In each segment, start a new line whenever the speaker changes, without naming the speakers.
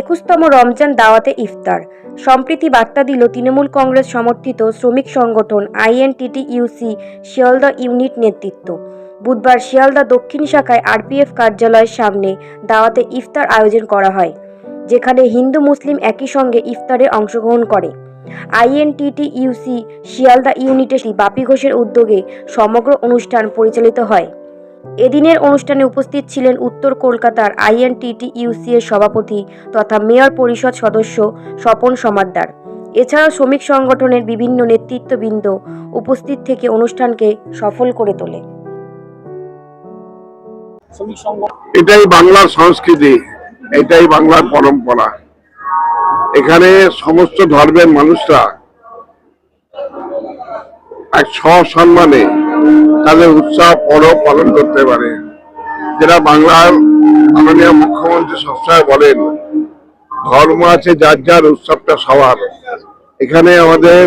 21তম রমজান দাওয়াতে ইফতার। সম্প্রীতি বার্তা দিল তৃণমূল কংগ্রেস সমর্থিত শ্রমিক সংগঠন আইএনটিটিইউসি শিয়ালদা ইউনিট নেতৃত্ব। বুধবার শিয়ালদা দক্ষিণ শাখায় আরপিএফ কার্যালয়ের সামনে দাওয়াতে ইফতার আয়োজন করা হয়, যেখানে হিন্দু মুসলিম একই সঙ্গে ইফতারে অংশগ্রহণ করে। আইএনটিটিইউসি শিয়ালদা ইউনিটে বাপি ঘোষের উদ্যোগে সমগ্র অনুষ্ঠান পরিচালিত হয়। এদিনের অনুষ্ঠানে উপস্থিত ছিলেন উত্তর কলকাতার আইএনটিটিইউসি এর সভাপতি তথা মেয়র পরিষদ সদস্য স্বপন সমাদ্দার। এছাড়াও শ্রমিক সংগঠনের বিভিন্ন নেতৃত্ববৃন্দ উপস্থিত থেকে অনুষ্ঠানকে সফল করে তোলে।
এটাই বাংলার সংস্কৃতি, এটাই বাংলার পরম্পরা। এখানে সমস্ত ধর্মের মানুষরা এক সসম্মানে তাদের উৎসব পরব পালন করতে পারে। যেটা বাংলার মাননীয় মুখ্যমন্ত্রী সবসময় বলেন, ধর্ম আছে যার যার, উৎসবটা সবার। এখানে আমাদের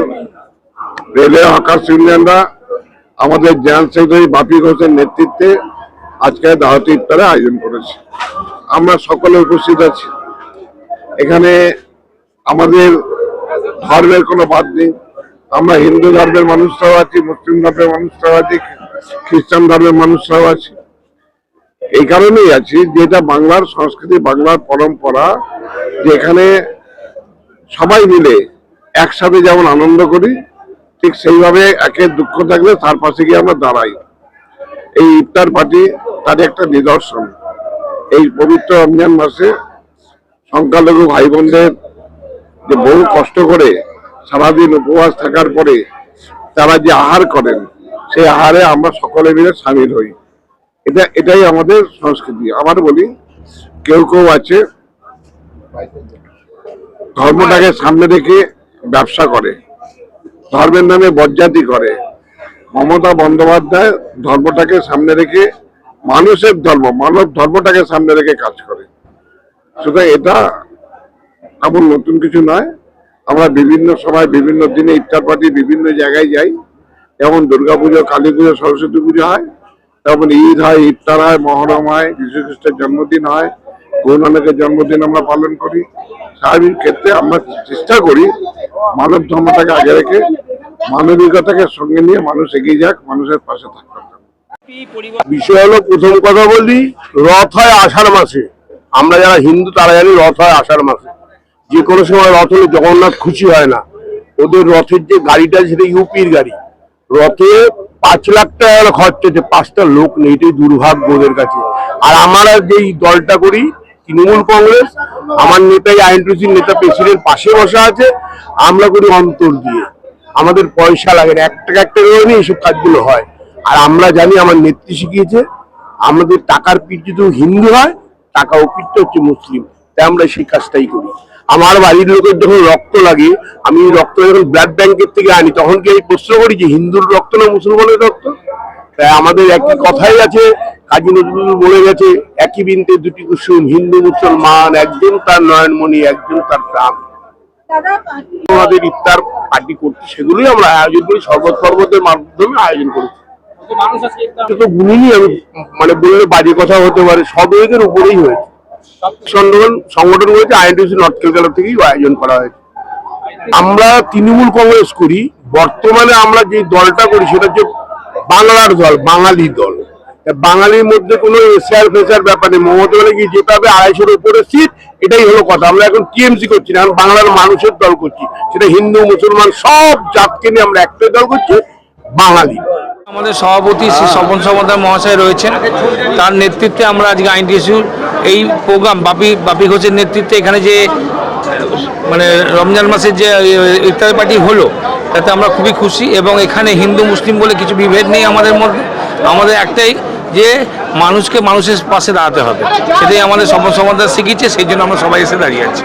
রেলওয়ে হকার্স ইউনিয়নরা আমাদের জেনারেল সেক্রেটারি বাপি ঘোষের নেতৃত্বে আজকে দাওয়াতি ইফতারের আয়োজন করেছে। আমরা সকলে উপস্থিত আছি। এখানে আমাদের ধর্মের কোনো বাদ নেই। আমরা হিন্দু ধর্মের মানুষরাও আছি, মুসলিম ধর্মের মানুষরাও আছি, খ্রিস্টান ধর্মের মানুষরাও আছি। এই কারণেই আছি যে এটা বাংলার সংস্কৃতি, বাংলার পরম্পরা, যেখানে সবাই মিলে একসাথে যেমন আনন্দ করি, ঠিক সেইভাবে একের দুঃখ থাকলে তার পাশে গিয়ে আমরা দাঁড়াই। এই ইফতার পার্টি তার একটা নিদর্শন। এই পবিত্র রমজান মাসে সংখ্যালঘু ভাই বোনদের যে বহু কষ্ট করে সারাদিন উপবাস থাকার পরে তারা যে আহার করেন, সেই আহারে আমরা সকলে মিলে সামিল হই। এটাই আমাদের সংস্কৃতি। আবার বলি, কেউ কেউ আছে ধর্মটাকে সামনে রেখে ব্যবসা করে, ধর্মের নামে বজ্জাতি করে। মমতা বন্দ্যোপাধ্যায় ধর্মটাকে সামনে রেখে, মানুষের ধর্ম, মানব ধর্মটাকে সামনে রেখে কাজ করে। সুতরাং এটা এমন নতুন কিছু নয়। আমরা বিভিন্ন সময় বিভিন্ন দিনে ইফতার পার্টি বিভিন্ন জায়গায় যাই। যেমন দুর্গাপুজো, কালী পুজো, সরস্বতী পুজো হয়, তেমন ঈদ হয়, ইফতার হয়, মহরম হয়, যীশু খ্রিস্টের জন্মদিন হয়, গুরু নানকের জন্মদিন আমরা পালন করি। স্বাভাবিক ক্ষেত্রে আমরা চেষ্টা করি মানব ধর্মটাকে আগে রেখে, মানবিকতাকে সঙ্গে নিয়ে মানুষ এগিয়ে যাক, মানুষের পাশে থাকতে।
বিষয় হলো, প্রথম কথা বলি, রথ হয় আষাঢ় মাসে। আমরা যারা হিন্দু তারা জানি রথ হয় আষাঢ় মাসে। যে কোনো সময় রথ হলে জগন্নাথ খুশি হয় না। ওদের রথের যে গাড়িটা, সেটা ইউপির গাড়ি। রথে 5 লাখ টাকা খরচ হচ্ছে, 5টা লোক নেই। এটাই দুর্ভাগ্য ওদের কাছে। আর আমরা যেই দলটা করি, তৃণমূল কংগ্রেস, আমার নেতাই আইএনটিটিউসির নেতা প্রেসিডেন্ট পাশে বসা আছে। আমরা করি অন্তর দিয়ে, আমাদের পয়সা লাগে না, 1 টাকা 1 টাকা নিয়ে এইসব কাজগুলো হয়। আর আমরা জানি, আমার নেত্রী শিখিয়েছে, আমাদের টাকার পিঠ যদি হিন্দু হয়, টাকা ও পিঠটা হচ্ছে মুসলিম। তাই আমরা সেই কাজটাই করি। আমার বাড়ির লোকের যখন রক্ত লাগে, আমি রক্ত যখন ব্লাড ব্যাংকের থেকে আনি, তখন কি আমি প্রশ্ন করি যে হিন্দুর রক্ত না মুসলমানের রক্ত? তাই আমাদের একই কথাই আছে, কাজী নজরুল বলে গেছে, একই বৃন্তে দুটি কুসুম, হিন্দু মুসলমান, একজন তার নয়নমণি, একজন তার প্রাণ। আমাদের ইফতার পার্টি করছি, সেগুলোই আমরা আয়োজন করি, শরবতের মাধ্যমে আয়োজন করেছি। তো গুলিনি আমি মানে বললে বাজে কথা হতে পারে, সব এদের উপরেই হয়েছে। সংগঠন হয়েছে আইএনটিটিউসি নর্থ কলকাতা থেকেই আয়োজন করা হয়েছে। আমরা তৃণমূল কংগ্রেস করি। বর্তমানে আমরা যে দলটা করি সেটা হচ্ছে বাংলার দল, বাঙালি দল। বাঙালির মধ্যে কোনো এসআর ফেসার ব্যাপার নেই। মমতা বলে কি যেতে হবে 250-র উপরে সিট, এটাই হলো কথা। আমরা এখন টিএমসি করছি না, এখন বাংলার মানুষের দল করছি। সেটা হিন্দু মুসলমান সব জাতকে নিয়ে আমরা একটাই দল করছি, বাঙালি।
আমাদের সভাপতি শ্রী স্বপন সমাদ্দার মহাশয় রয়েছেন, তার নেতৃত্বে আমরা আজকে আইএনটিটিইউসির এই প্রোগ্রাম, বাপি ঘোষের নেতৃত্বে এখানে যে মানে রমজান মাসের যে ইফতার পার্টি হলো, তাতে আমরা খুবই খুশি। এবং এখানে হিন্দু মুসলিম বলে কিছু বিভেদ নেই আমাদের মধ্যে। আমাদের একটাই যে মানুষকে মানুষের পাশে দাঁড়াতে হবে, সেটাই আমাদের স্বপন সমাদ্দার শিখিয়েছে, সেই জন্য আমরা সবাই এসে দাঁড়িয়ে আছি।